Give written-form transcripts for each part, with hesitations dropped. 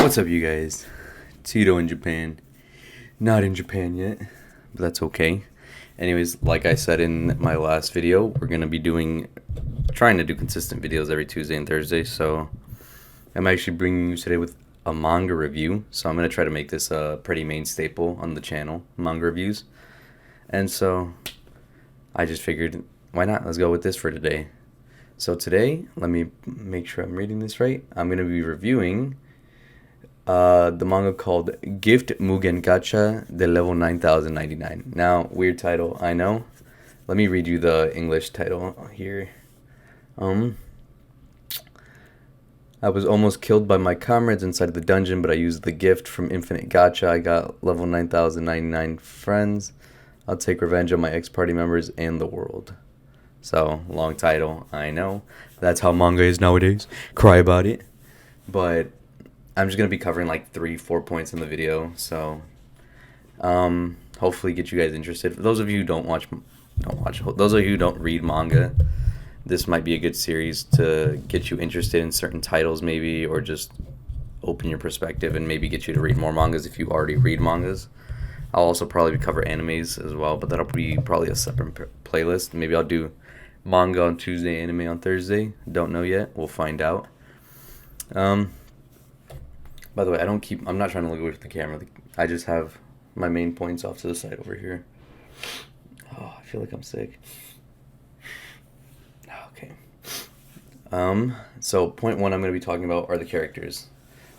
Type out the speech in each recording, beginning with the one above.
What's up, you guys? Tito in Japan. Not in Japan yet, but that's okay. Anyways, like I said in my last video, we're going to be trying to do consistent videos every Tuesday and Thursday. So I'm actually bringing you today with a manga review. So I'm going to try to make this a pretty main staple on the channel, manga reviews. And so I just figured, why not? Let's go with this for today. So today, let me make sure I'm reading this right. I'm going to be reviewing the manga called Gift Mugen Gacha de level 9099. Now, weird title, I know. Let me read you the English title here. I was almost killed by my comrades inside the dungeon, but I used the gift from Infinite Gacha. I got level 9099 friends. I'll take revenge on my ex-party members and the world. So, long title, I know. That's how manga is nowadays. Cry about it. But I'm just going to be covering like 3-4 points in the video. So, hopefully get you guys interested. For those of you who don't watch, those of you who don't read manga, this might be a good series to get you interested in certain titles maybe, or just open your perspective and maybe get you to read more mangas if you already read mangas. I'll also probably cover animes as well, but that'll be probably a separate playlist. Maybe I'll do manga on Tuesday, anime on Thursday. Don't know yet. We'll find out. By the way, I'm not trying to look away from the camera. I just have my main points off to the side over here. Oh, I feel like I'm sick. Okay. So point one I'm going to be talking about are the characters.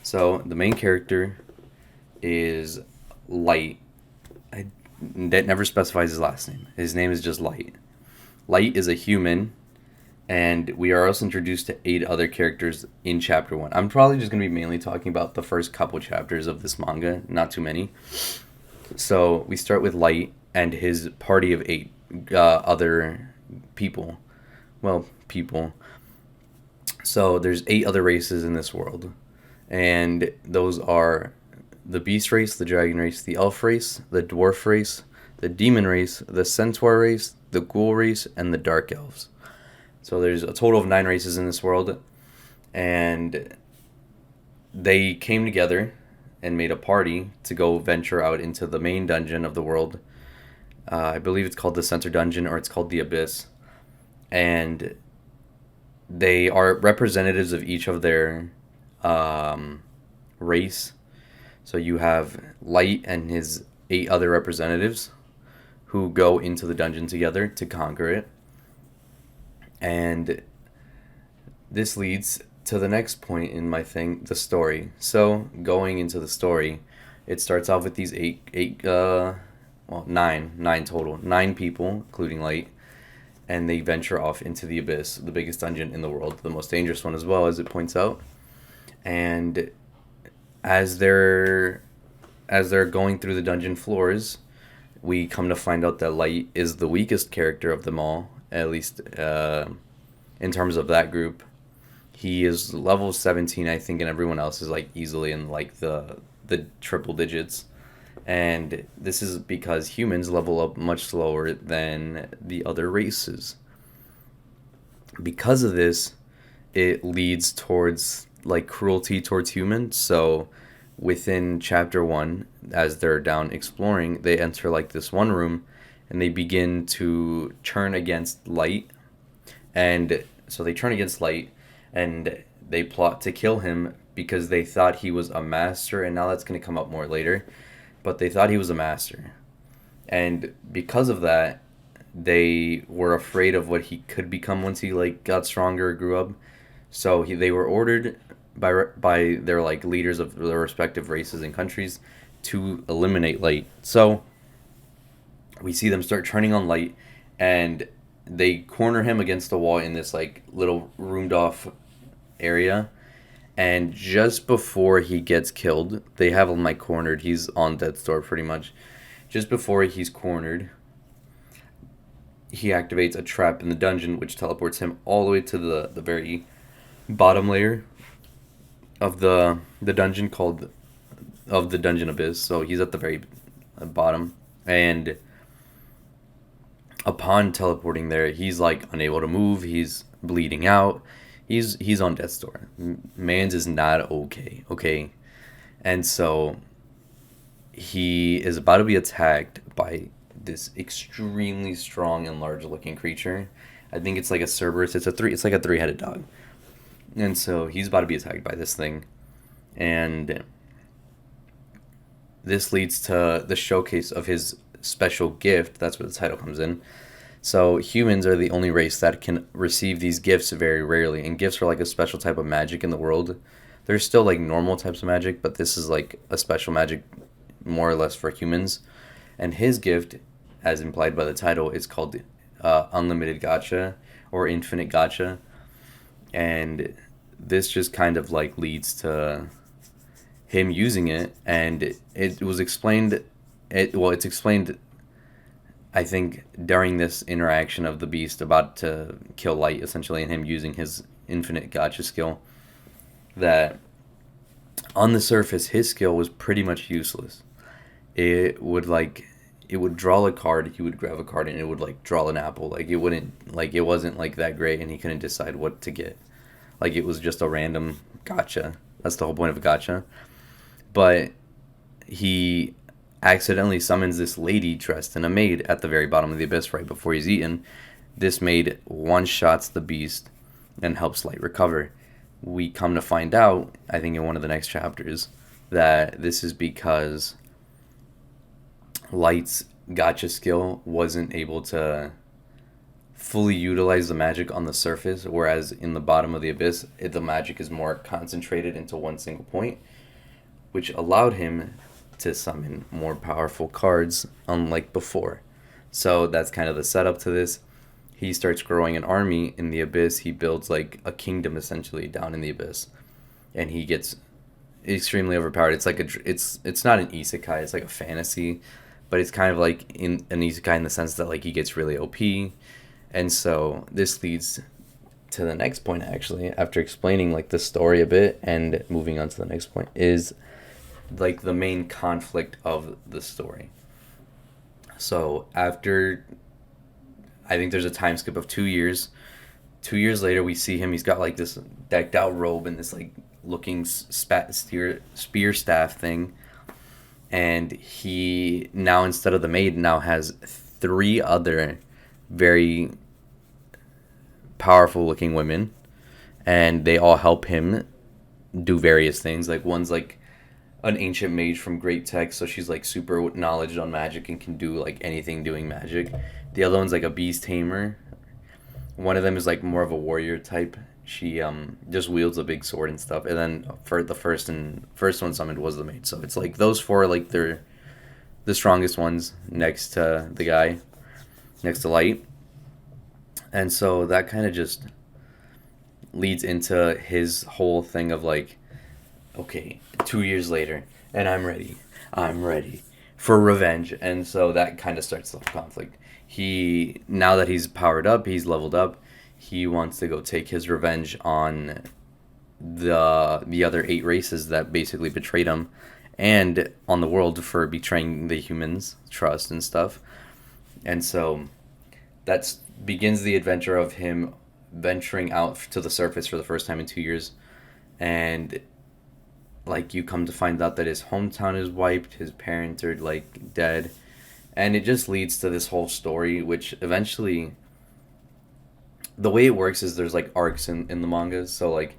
So the main character is Light. That never specifies his last name. His name is just Light. Light is a human, and we are also introduced to 8 other characters in chapter 1. I'm probably just going to be mainly talking about the first couple chapters of this manga, not too many. So we start with Light and his party of 8 other people. Well, people. So there's 8 other races in this world, and those are the beast race, the dragon race, the elf race, the dwarf race, the demon race, the centaur race, the ghoul race, and the dark elves. So there's a total of 9 races in this world, and they came together and made a party to go venture out into the main dungeon of the world. I believe it's called the Center Dungeon, or it's called the Abyss. And they are representatives of each of their race. So you have Light and his 8 other representatives who go into the dungeon together to conquer it. And this leads to the next point in my thing, the story. So going into the story, it starts off with these 9 total. 9 people, including Light. And they venture off into the Abyss, the biggest dungeon in the world, the most dangerous one as well, as it points out. And as they're going through the dungeon floors, we come to find out that Light is the weakest character of them all, at least in terms of that group. He is level 17, I think, and everyone else is like easily in like the triple digits. And this is because humans level up much slower than the other races. Because of this, it leads towards like cruelty towards humans. So within chapter 1, as they're down exploring, they enter like this one room and they begin to turn against Light. And so they turn against Light and they plot to kill him because they thought he was a master. And now that's going to come up more later. But they thought he was a master. And because of that, they were afraid of what he could become once he like got stronger or grew up. So they were ordered by their like leaders of their respective races and countries to eliminate Light. So we see them start turning on Light, and they corner him against the wall in this like little roomed off area. And just before he gets killed, they have him like cornered. He's on death's door pretty much. Just before he's cornered, he activates a trap in the dungeon, which teleports him all the way to the very bottom layer of the dungeon of the dungeon abyss. So he's at the very bottom, and upon teleporting there, he's like unable to move. He's bleeding out. He's on death's door. Mans is not okay. Okay, And so he is about to be attacked by this extremely strong and large looking creature. I think it's like a Cerberus. It's like a three-headed dog. And so he's about to be attacked by this thing. And this leads to the showcase of his special gift. That's where the title comes in. So humans are the only race that can receive these gifts very rarely, and gifts are like a special type of magic in the world. There's still like normal types of magic, but this is like a special magic more or less for humans. And his gift, as implied by the title, is called Unlimited Gacha or Infinite Gacha. And this just kind of like leads to him using it, and it was explained. It's explained, I think, during this interaction of the beast about to kill Light, essentially, and him using his infinite gotcha skill, that on the surface, his skill was pretty much useless. It would draw a card, he would grab a card, and it would like draw an apple. It wasn't like that great, and he couldn't decide what to get. Like it was just a random gotcha. That's the whole point of a gotcha. But he accidentally summons this lady dressed in a maid at the very bottom of the abyss right before he's eaten. This maid one-shots the beast and helps Light recover. We come to find out, I think in one of the next chapters, that this is because Light's gotcha skill wasn't able to fully utilize the magic on the surface, whereas in the bottom of the abyss, the magic is more concentrated into one single point, which allowed him to summon more powerful cards, unlike before. So that's kind of the setup to this. He starts growing an army in the abyss. He builds like a kingdom essentially down in the abyss, and he gets extremely overpowered. It's not an isekai. It's like a fantasy, but it's kind of like in an isekai in the sense that like he gets really OP, and so this leads to the next point actually. After explaining like the story a bit and moving on to the next point is like the main conflict of the story. So after, I think there's a time skip of 2 years. 2 years later, we see him. He's got like this decked out robe and this like looking spear staff thing. And he now, instead of the maid, now has three other very powerful looking women. And they all help him do various things. Like one's like an ancient mage from great text, so she's like super knowledge on magic and can do like anything doing magic. The other one's like a beast tamer. One of them is like more of a warrior type. She just wields a big sword and stuff. And then for the first one summoned was the maid. So it's like those four, like they're the strongest ones next to the guy, next to Light. And so that kind of just leads into his whole thing of like, okay, 2 years later, and I'm ready for revenge. And so that kind of starts the conflict. Now that he's powered up, he's leveled up, he wants to go take his revenge on the other 8 races that basically betrayed him, and on the world for betraying the humans' trust and stuff. And so that begins the adventure of him venturing out to the surface for the first time in 2 years. And like you come to find out that his hometown is wiped, his parents are like dead, and it just leads to this whole story, which eventually, the way it works is there's like arcs in the mangas. So like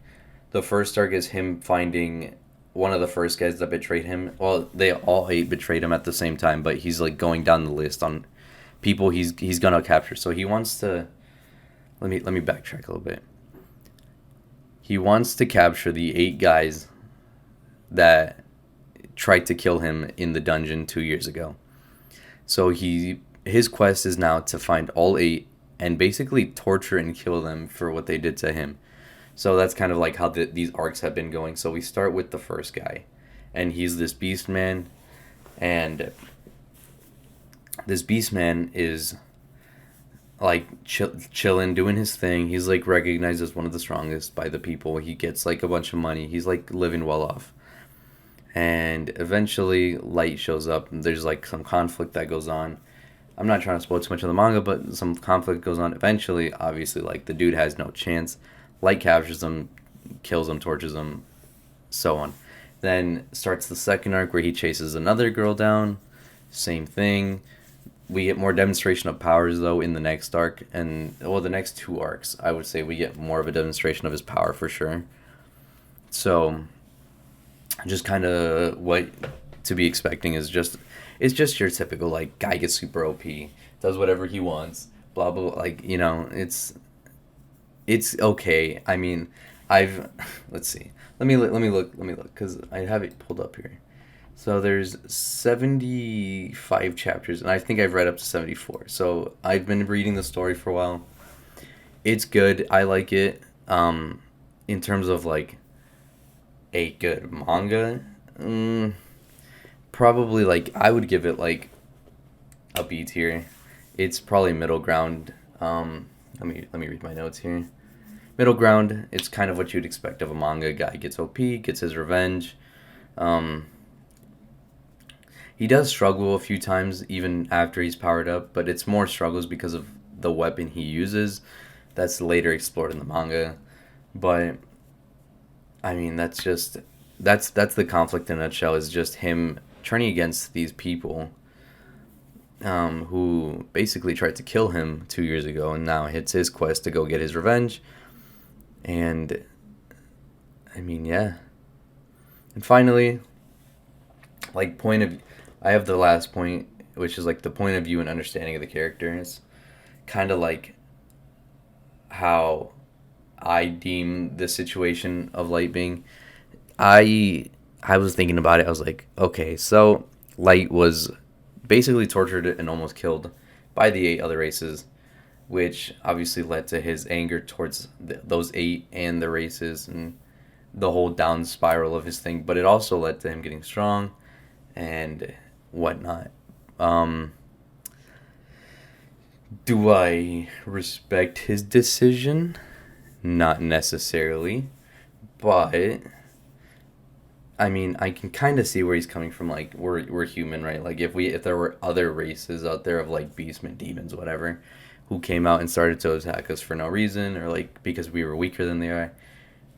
the first arc is him finding one of the first guys that betrayed him. Well, they all 8 betrayed him at the same time, but he's like going down the list on people he's gonna capture. So he wants to, let me backtrack a little bit. He wants to capture the 8 guys that tried to kill him in the dungeon 2 years ago. So his quest is now to find all 8 and basically torture and kill them for what they did to him. So that's kind of like how these arcs have been going. So we start with the first guy, and he's this beast man, and this beast man is like chilling, doing his thing. He's like recognized as one of the strongest by the people. He gets like a bunch of money. He's like living well off. And eventually Light shows up, and there's like some conflict that goes on. I'm not trying to spoil too much of the manga, but some conflict goes on. Eventually, obviously, like the dude has no chance. Light captures him, kills him, tortures him, so on. Then starts the second arc where he chases another girl down. Same thing. We get more demonstration of powers though in the next arc, and well, the next two arcs, I would say we get more of a demonstration of his power for sure. So, just kind of what to be expecting is just it's just your typical like guy gets super OP, does whatever he wants, blah blah. Like it's okay. I mean, I've let's see. Let me look because I have it pulled up here. So there's 75 chapters, and I think I've read up to 74. So I've been reading the story for a while. It's good. I like it. In terms of like a good manga, probably like I would give it like a B tier. It's probably middle ground. Let me read my notes here. Middle ground. It's kind of what you'd expect of a manga. Guy gets OP, gets his revenge. Um, he does struggle a few times even after he's powered up, but it's more struggles because of the weapon he uses. That's later explored in the manga, but I mean that's the conflict in a nutshell. Is just him turning against these people who basically tried to kill him 2 years ago, and now it's his quest to go get his revenge. And I mean, yeah. And finally, like I have the last point, which is like the point of view and understanding of the characters. Kind of like how I deem the situation of Light being. I was thinking about it. I was like, okay, so Light was basically tortured and almost killed by the 8 other races, which obviously led to his anger towards those 8 and the races and the whole down spiral of his thing. But it also led to him getting strong and whatnot. Um, do I respect his decision? Not necessarily, but I mean, I can kind of see where he's coming from. Like, we're human, right? Like, if there were other races out there of like beastmen, demons, whatever, who came out and started to attack us for no reason, or like because we were weaker than they are,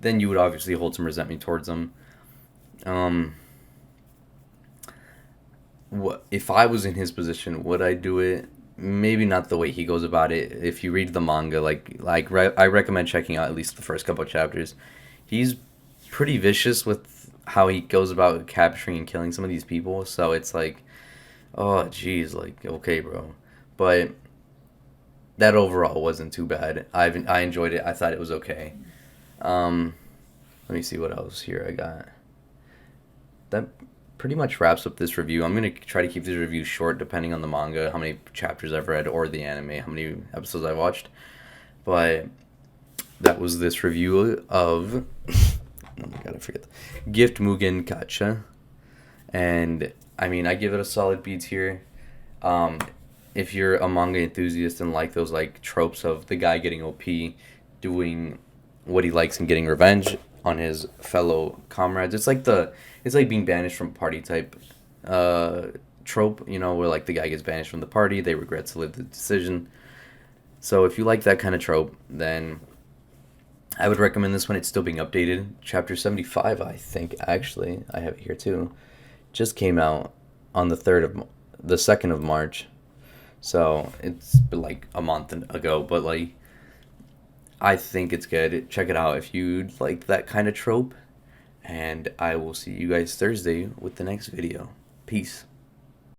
then you would obviously hold some resentment towards them. Um, what if I was in his position? Would I do it? Maybe not the way he goes about it. If you read the manga, I recommend checking out at least the first couple of chapters. He's pretty vicious with how he goes about capturing and killing some of these people. So it's like, oh, geez, like okay, bro. But that overall wasn't too bad. I enjoyed it. I thought it was okay. Um, Let me see what else here I got. That pretty much wraps up this review. I'm gonna try to keep these reviews short, depending on the manga, how many chapters I've read, or the anime, how many episodes I've watched. But that was this review of oh my god, I forget. Gift Mugen Gacha, and I mean, I give it a solid B tier. Um, if you're a manga enthusiast and like those like tropes of the guy getting OP, doing what he likes and getting revenge on his fellow comrades, it's like being banished from party type uh, trope, where like the guy gets banished from the party, they regret to live the decision. So if you like that kind of trope, then I would recommend this one. It's still being updated. Chapter 75, I think, actually, I have it here too, just came out on the 2nd of March. So it's been like a month ago, but like I think it's good. Check it out if you like that kind of trope. And I will see you guys Thursday with the next video. Peace.